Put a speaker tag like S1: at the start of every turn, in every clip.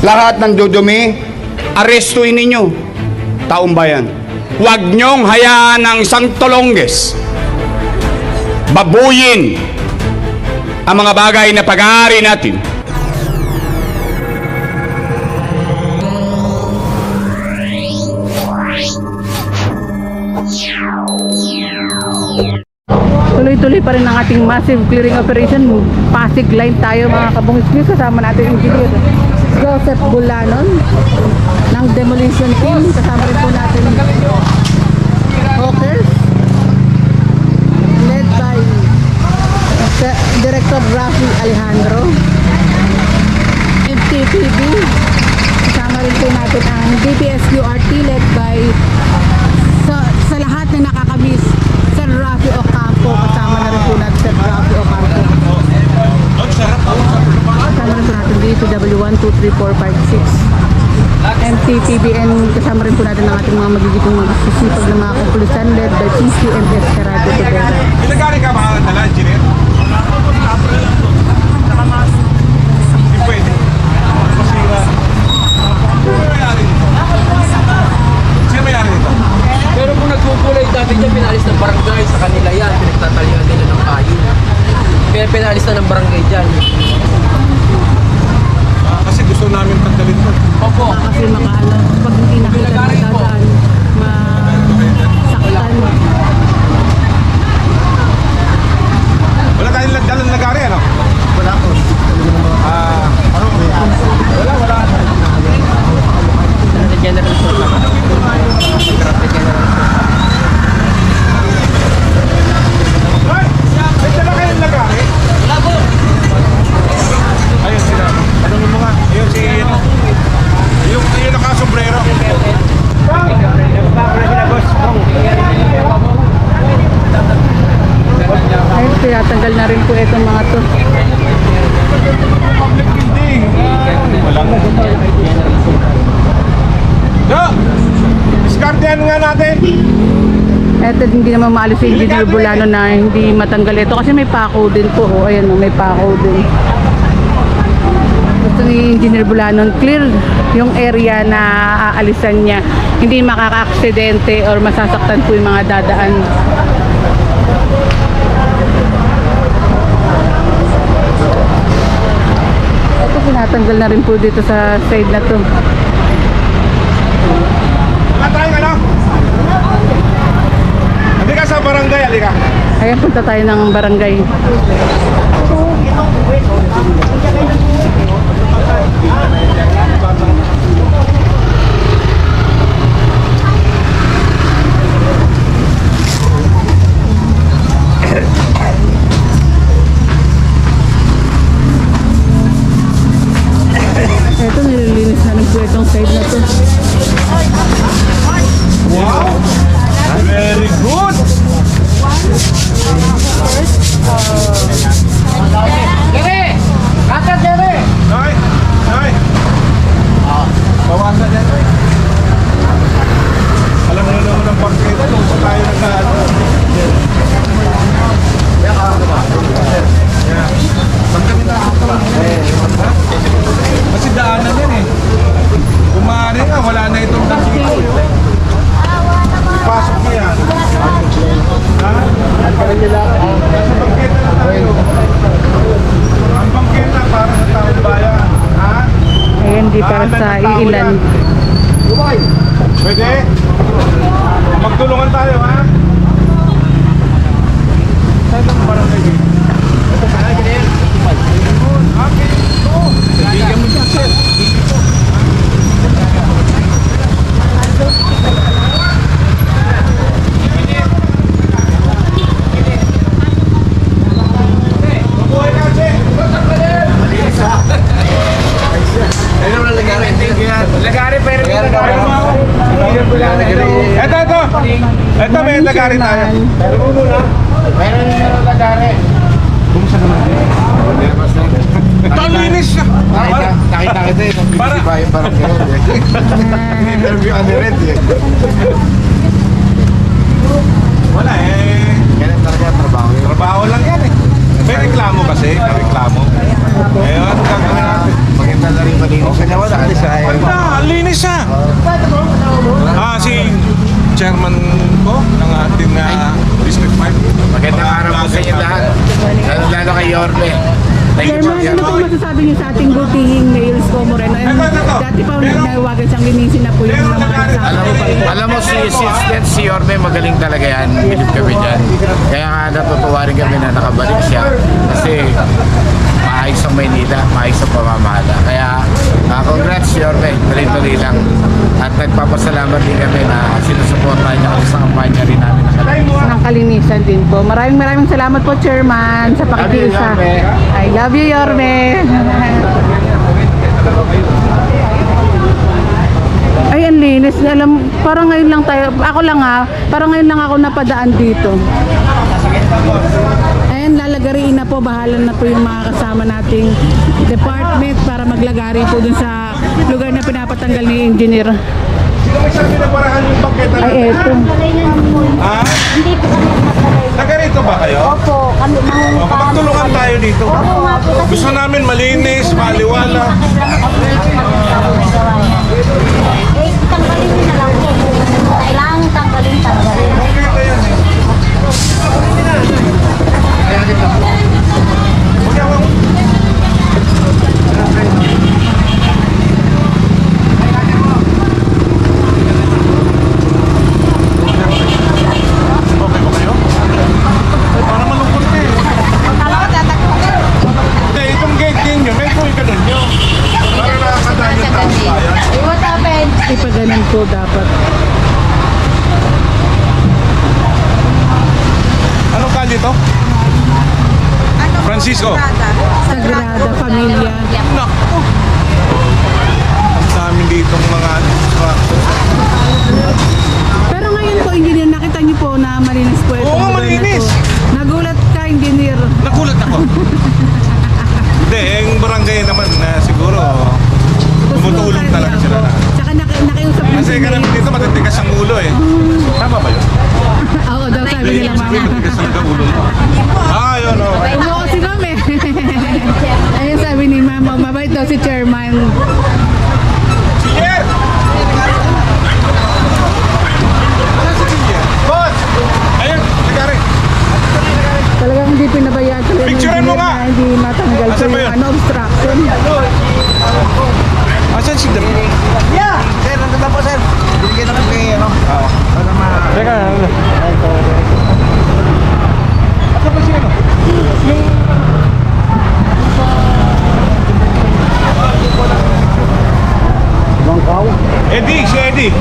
S1: Lahat ng dudumi, arestuin ninyo. Taong bayan, huwag niyong hayaan ng isang Tolonges babuyin ang mga bagay na pag-aari natin.
S2: Tuloy-tuloy pa rin ang ating massive clearing operation. Pasig line tayo mga kabungis news. Kasama natin engineer Joseph Bulanon ng demolition team. Kasama rin po natin hawkers led by Director Rafi Alejandro, FTPB. Kasama rin po natin ang DPSQRT led by sa lahat na nakakamiss Sir Rafi Ocampo. Kasama na rin po natin Sir Rafi Ocampo. Kasama rin po natin DPW 1, 2, 3, 4, 5, 6 MTPBN. Kasama rin po natin ang ating mga magiging susipag na mga konklusan led by PCMS Carado Tubera.
S3: Pinagari ka ba ang dala, engineer? Hindi pwede. Masira. Sino mayari dito? Sino mayari dito?
S4: Pero kung nagkukulay dati dyan, pinalis ng barangay sa kanila yan. Pinagtatalihan nila ng kain. Kaya pinalis na ng barangay dyan.
S3: Kasi gusto namin tanggalin mo.
S4: Opo.
S2: Kasi makaalam pag hindi nakita nadadaan masaktan.
S3: Wala tayong dalang nagari, ano?
S4: Wala ko.
S3: Wala.
S4: Sa general store naman. Sa general store.
S3: Hoy! May dala kayong nagari?
S4: Wala po.
S3: Ayun sila. Tanungin mo nga. Ayun si... Yung nakasombrero.
S2: Ayun, tinatanggal na rin po itong mga to.
S3: Public building. Walang... Do! Discardian nga natin.
S2: Eto, hindi naman maalis si Engineer Bulano na hindi matanggal ito kasi may pako din po. O, ayan o, may pako din. Gusto ni Engineer Bulano clear yung area na aalisan niya. Hindi makaka-aksidente or masasaktan po yung mga dadaan. Ito, pinatanggal na rin po dito sa side na to.
S3: Matry ka na. Halika sa barangay, halika.
S2: Ayan, punta tayo ng barangay. Ito, nililinis na rin po itong side na to.
S3: Wow! Very good!
S4: Jere! Kakad, Jere!
S3: Nay! Nay! Bawasan yan. Alam mo naman ng pagkita kung saan tayo nag-ano. Kasi daanan yan eh. Kumari nga, wala na itong dito. Ipasok mo yan. Ha? Nasa bangketa na tayo. Ang bangketa para sa taong bayan. Ha?
S2: Ayan, di para sa iilan.
S3: Pwede? Magtulungan tayo, ha? Saan ang barangay dito? Okay. Bigyan mo dyan, sir. Mabuhay ka, sir.
S4: Ayun naman ang lagari. Lagari, pero yung lagari mo.
S3: Ito. Ito, may lagari tayo.
S4: Meron yung lagari.
S3: Bumusa naman. Ito, ang linis siya.
S4: Nakita kita eh.
S3: Para-
S4: Parang gano'n eh. Interview on the red eh.
S3: Wala eh.
S4: Ganun talaga trabaho yun.
S3: Trabaho lang yan eh. May reklamo kasi, may reklamo. Ngayon, gagawin natin.
S4: Maganda na rin malinis. Okay na wala. Alis
S2: ano po masasabi niyo sa ating butihing Mayor Isko Moreno? Dati pa nawagan siyang linisin na po yung mga nasama.
S3: Alam mo, si Yorme magaling talaga yan. Bilib kami dyan. Kaya nga natutuwa rin kami na nakabalik siya. Kasi maayos ang Maynila, maayos ang pamamahala. Kaya congrats Yorme, tuloy-tuloy lang. At nagpapasalamat din kami na sinusuportahan niya kami sa kampanya rin namin.
S2: Ng kalinisan din po. Maraming salamat po, Chairman, sa pakikiisa. I love you, Yorme. Ay, ang linis. Alam, parang ngayon lang tayo, ako lang parang ngayon lang ako napadaan dito. Ayan, lalagariin na po, bahala na po yung mga kasama nating department para maglagari po dun sa lugar na pinapatanggal ni engineer.
S3: Sino may sabi na parahan yung bangketa
S2: Ay, eto.
S3: Ha?
S5: Hindi po kami nakalay.
S3: Taga rito ba kayo?
S5: Opo, kami
S3: O, kapagtulungan tayo dito.
S5: Opo nga po kasi
S3: Gusto namin malinis, maliwala.
S5: eh, tanggalin nyo na lang po. Kailangan tanggalin.
S3: Bangketa yan eh. Okay ba kayo? Ay, parang malungkot ka eh. Hindi, itong gate ninyo, may full ka nun nyo. Para nakakadaan yung taong bayan.
S5: What happened?
S2: Ay, pa ganun po dapat.
S3: Anong kali to? Francisco.
S2: Sagrada Familia.
S3: Naku! Ang dami ditong mga instructions.
S2: Pero ngayon po, engineer, nakita niyo po na malinis po itong
S3: Oo,
S2: lugar na
S3: malinis.
S2: to. Nagulat ka, engineer.
S3: Nagulat ako. Hindi, yung barangay naman na siguro tumutulong talaga sila na.
S2: Tsaka nakiusap na
S3: Kasi ka naman dito matitigas ang ulo eh. Tama ba yun?
S2: Oo daw, sabi nila mama.
S3: Matitigas ang ulo mo. Ah, yun o.
S2: Umuo si ma'am eh. Ayun sabi ni mama, mabait daw si chairman.
S3: Sige! Boss! Ayun, nagari.
S2: Talagang hindi pinabayaan talaga ng
S3: Picturean mo
S2: engineer
S3: nga.
S2: na hindi matanggal po
S3: Asan ba
S2: yung
S3: yun?
S2: obstruction.
S3: Asan si Dam?
S6: Sir, nandun na po sir. Bigyan na po kayo, ano? Para ma...
S3: Teka, asan ba siya no?
S6: Bangkaw?
S3: Eddie, si Eddie.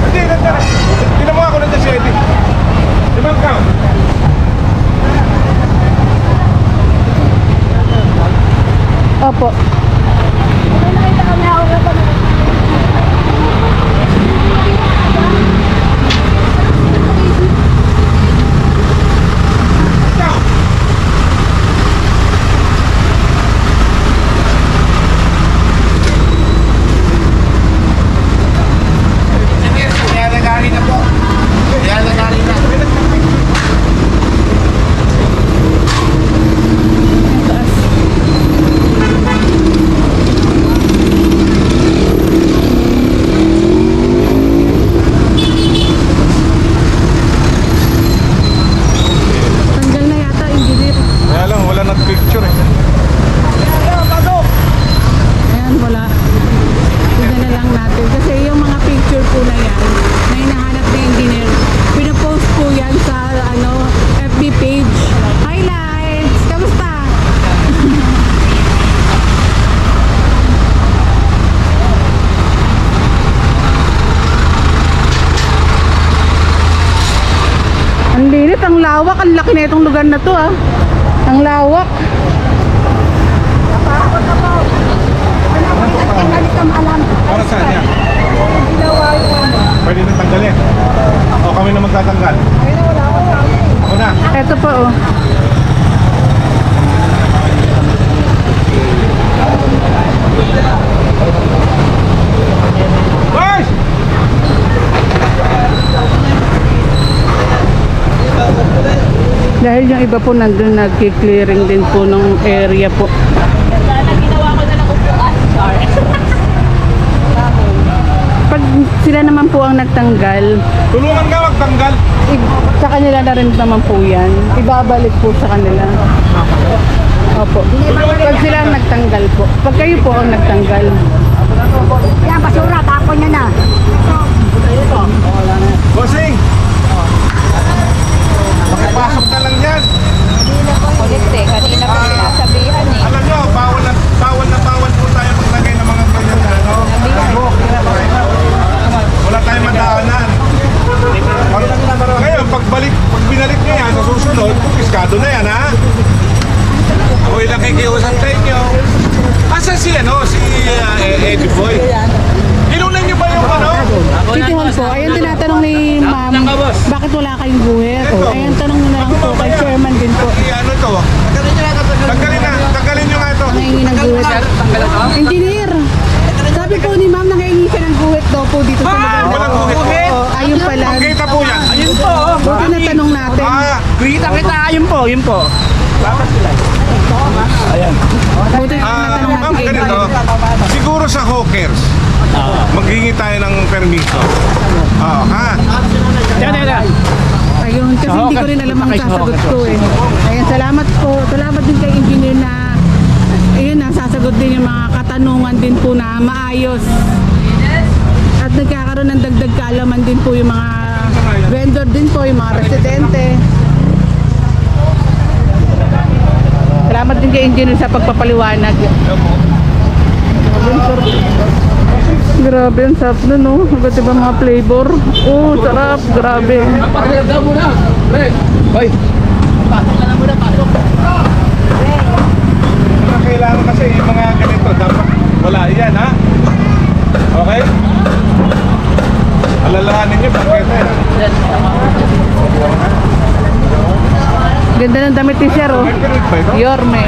S3: Hindi, nandun. Tinan mo ako nandun si Eddie. Limang ka.
S2: Opo.
S3: Kaya nagari na po. Kaya nagari na.
S2: Tanggal na yata, engineer.
S3: Kaya lang, wala na picture eh.
S2: Ayan, wala. Tignan na lang natin. Kasi yung mga picture po na yan, na hinahanap ni engineer, pinapost po yan sa FB page. Highlights! Kamusta? Ang linis, ang lawak, ang laki na itong lugar na to Ang lawak.
S3: Para saan yan? Pwede na tanggalin. O kami na magtatanggal. Ako na.
S2: Ito po
S3: Boys!
S2: Dahil yung iba po nandun nagki-clearing din po ng area po. Pag sila naman po ang nagtanggal,
S3: Tulungan ka magtanggal.
S2: sa kanila na rin naman po yan. Ibabalik po sa kanila. Opo. Pag sila ang nagtanggal po. Pag kayo po ang nagtanggal.
S5: Yan, basura, tapon nyo na.
S6: Bossing! Makipasok na lang yan.
S7: Kulit eh. Kanina pa sinasabihan eh.
S6: Alam nyo, bawal na bawal po tayo maglagay ng mga ganyan na ano. Wala tayong madaanan. Ngayon, pag binalik nyo yan sa susunod, piskado na yan, ha? Ako'y nakikiusap sa inyo. Asa si Eddie Boy? Inunan nyo ba yung ano?
S2: City Hall po. Ayun tinatanong ni ma'am, bakit wala kayong buhit? Ayun tanong nyo na lang po kay chairman din po.
S6: Ano to? Tanggalin nyo nga ito.
S2: Nangingi ng guhit. Engineer! Sabi po ni ma'am, nangingi siya ng guhit daw po dito sa lugar.
S6: Walang buhit.
S2: Oo, ayun pala.
S6: Kita po yan.
S2: Buti na tanong natin.
S8: Kita, yun po.
S2: Buti na tanong
S6: Ma'am,
S2: natin kay
S6: ganito.
S2: engineer.
S6: Siguro sa hawkers, maghingi tayo ng permiso. Ha?
S2: Ayun, kasi hindi ko rin alam ang sasagot ko eh. Ayun, salamat po. Salamat din kay engineer na ayun, nasasagot din yung mga katanungan din po na maayos. At nagkakaroon ng dagdag kaalaman din po yung mga vendor din po, yung mga residente. Salamat din kay engineer sa pagpapaliwanag. Grabe, ang sarap na no. Iba't ibang mga flavor. Oh, sarap. Grabe.
S6: Kailangan kasi yung mga ganito, dapat wala yan, ha? Okay? Alalahanin nyo, bakit
S2: Ganda ng damit ni Sir, oh. Yorme.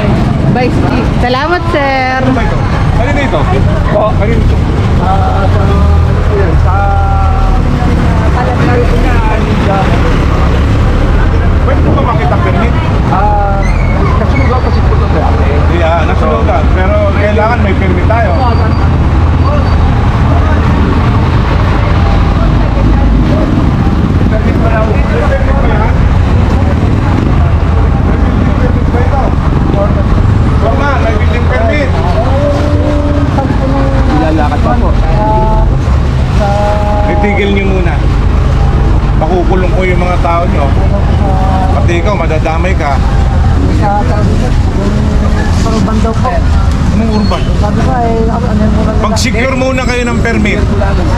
S2: Vice G. Salamat, Sir.
S6: Ano ba ito? Kanina ito? Oo, kanina ito. Pwede ko ba makita permit? Nasunugan kasi po ito. Yeah, nasunugan. Pero kailangan may permit tayo. Permit ba lang? Permit ba yan? Permit ba ito? Tama, may building permit.
S8: Lalakad pa po.
S6: Itigil nyo muna. Pakukulong ko yung mga tao nyo. Pati ikaw, madadamay ka.
S8: Urban daw po.
S6: Anong urban?
S8: Sabi ko ay,
S6: Pag-secure muna kayo ng permit.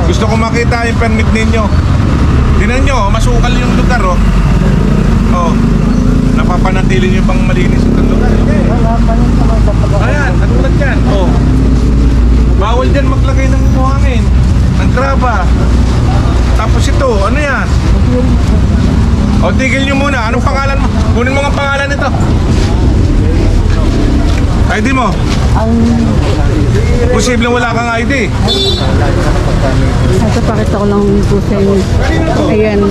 S6: Gusto ko makita yung permit ninyo. Tingnan nyo, masukal yung lugar, oh. Oh. Napapanatili nyo bang malinis yung lugar? Ayan, katulad yan. Oh. Bawal dyan maglagay ng buhangin, ng graba. Tapos ito, ano yan? O, tigil nyo muna. Anong pangalan mo? Kunin mo ang pangalan nito. ID mo? Posible wala kang ID.
S2: Ito, pakita ko lang po sa inyo. Ayan.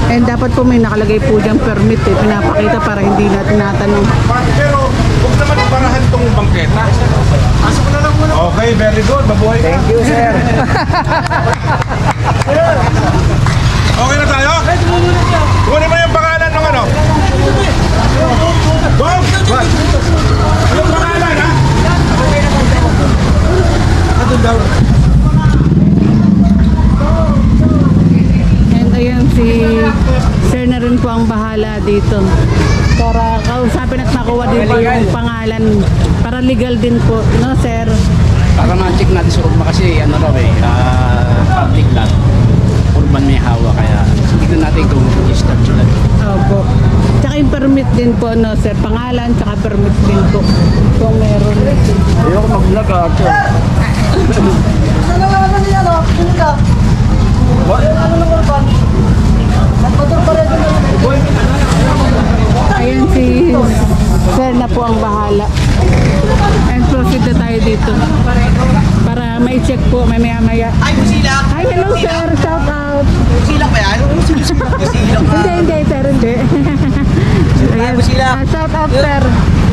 S2: And dapat po may nakalagay po diyang permit eh. Pinapakita para hindi natin natanong.
S6: Pero, huwag naman ibarahan tong bangketa. Pasok na lang muna. Okay, very good. Mabuhay ka. Thank you, sir. Okay na tayo? Kunin mo yung pangalan ng ano? Bob! Anong pangalan, ha?
S2: And ayan si Sir na rin po ang bahala dito. Para kausapin at makuha din po yung pangalan. Para legal din po, no, Sir?
S8: para ma-check natin sa urban kasi ano raw eh, public lot. Urban may hawa kaya tignan natin kung i-start sila.
S2: Opo. Tsaka yung permit din po, no, Sir? Pangalan, tsaka permit din po. Kung meron.
S8: Ayoko mag-vlog
S2: Ayan si Sir na po ang bahala. And proceed na tayo dito. Para may-check po, may maya-maya.
S6: Ay, Busila!
S2: Hi, hello Sir! Shout out!
S6: Busila ba yan? Busila
S2: Hindi, Sir, hindi. Ayan. Shout out, Sir.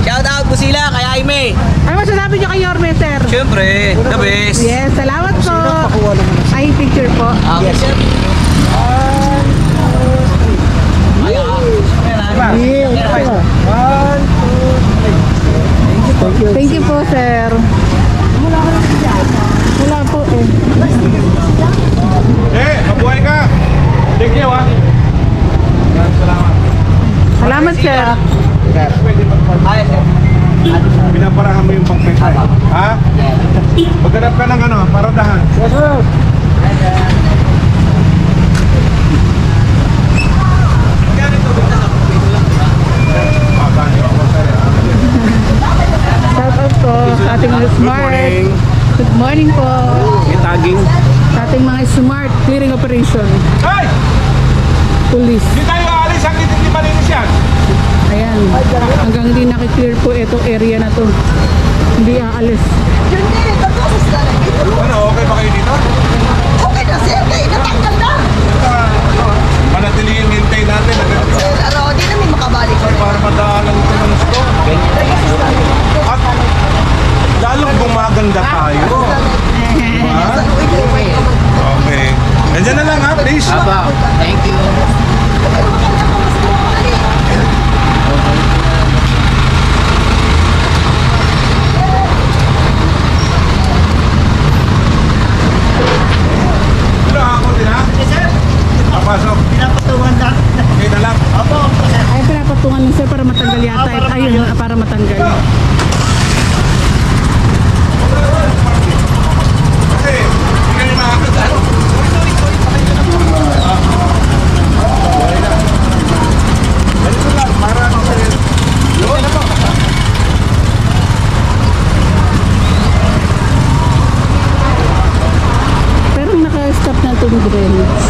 S4: Shout out Busila kay Jaime.
S2: Ano masasabi niyo kay Yorme, Sir?
S4: Siyempre, the best.
S2: Yes, salamat po. Ay, picture po.
S4: Yes, sir.
S2: Yes. Thank you po, sir. Wala po eh.
S6: Mabuhay ka! Thank you, ha? Salamat.
S2: Salamat, sir.
S6: Pinaparahan mo yung pangpetay. Ha? Maghanap ka ng paradahan. Yes, sir.
S2: Shout out po sa ating mga smart. Good morning po.
S8: May tagging.
S2: Sa ating mga smart clearing operation.
S6: Hey!
S2: Police.
S6: Hindi tayo aalis hanggang hindi malinis yan.
S2: Ayan. Hanggang hindi nakiklear po itong area na to. Hindi aalis.
S6: Ano, okay ba kayo dito?
S9: Okay na sir, kaya natanggal na.
S6: Manatilihin hintay natin.
S9: Sir, di namin makabalik.
S6: Para madaanan ito ng store. At lalong gumaganda tayo. Diba? Okay. Nandiyan na lang ha, please.
S8: Aba, thank you.
S6: Ano ako din ha? Yes, sir. Papasok.
S9: Pinapatungan na.
S6: Okay na lang.
S9: Opo, sir.
S2: Ay, pinapatungan mo sir para matanggal yata. Ayun, para matanggal.
S6: Kasi, hindi kayo makakita. Ganito lang, para kasi... Yun, ano po?
S2: Pero naka-stop na itong drainage.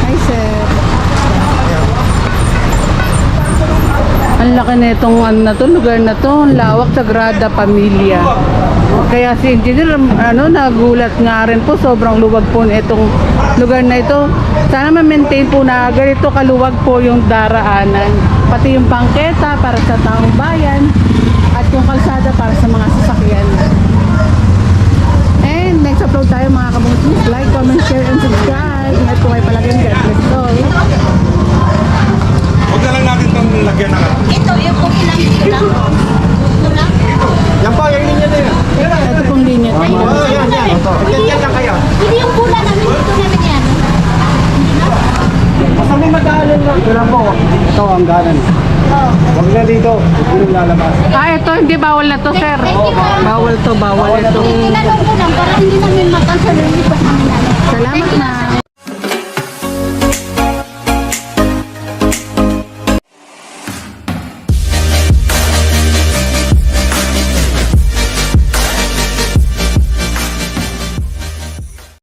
S2: Hi, sir. Ang laki na itong lugar na to, ang lawak, Sagrada Familia. Kaya si engineer, nagulat nga rin po, sobrang luwag po na itong lugar na ito. Sana ma-maintain po na ganito kaluwag po yung daraanan. Pati yung bangketa para sa taong bayan at yung kalsada para sa mga sasakyan. And next upload tayo mga kabungis. Like, comment, share, and subscribe. Ingat po kayo palagi. God bless all.
S6: Huwag na lang natin itong lagyan na
S5: Ito, yung kung ilang dito lang. Ito lang.
S6: Yan po, yung linya na yun.
S2: Ito pong linya.
S6: Yan lang kayo.
S5: Hindi yung pula namin. Ito namin yan.
S6: Basta may madaanan lang. Ito lang po. Ito ang ganan. Huwag na dito. Huwag na lalabas.
S2: Ito hindi bawal na to, sir. Bawal to, bawal ito.
S5: Tinanong ko lang para hindi namin makansal yung lipat namin.
S2: Salamat na.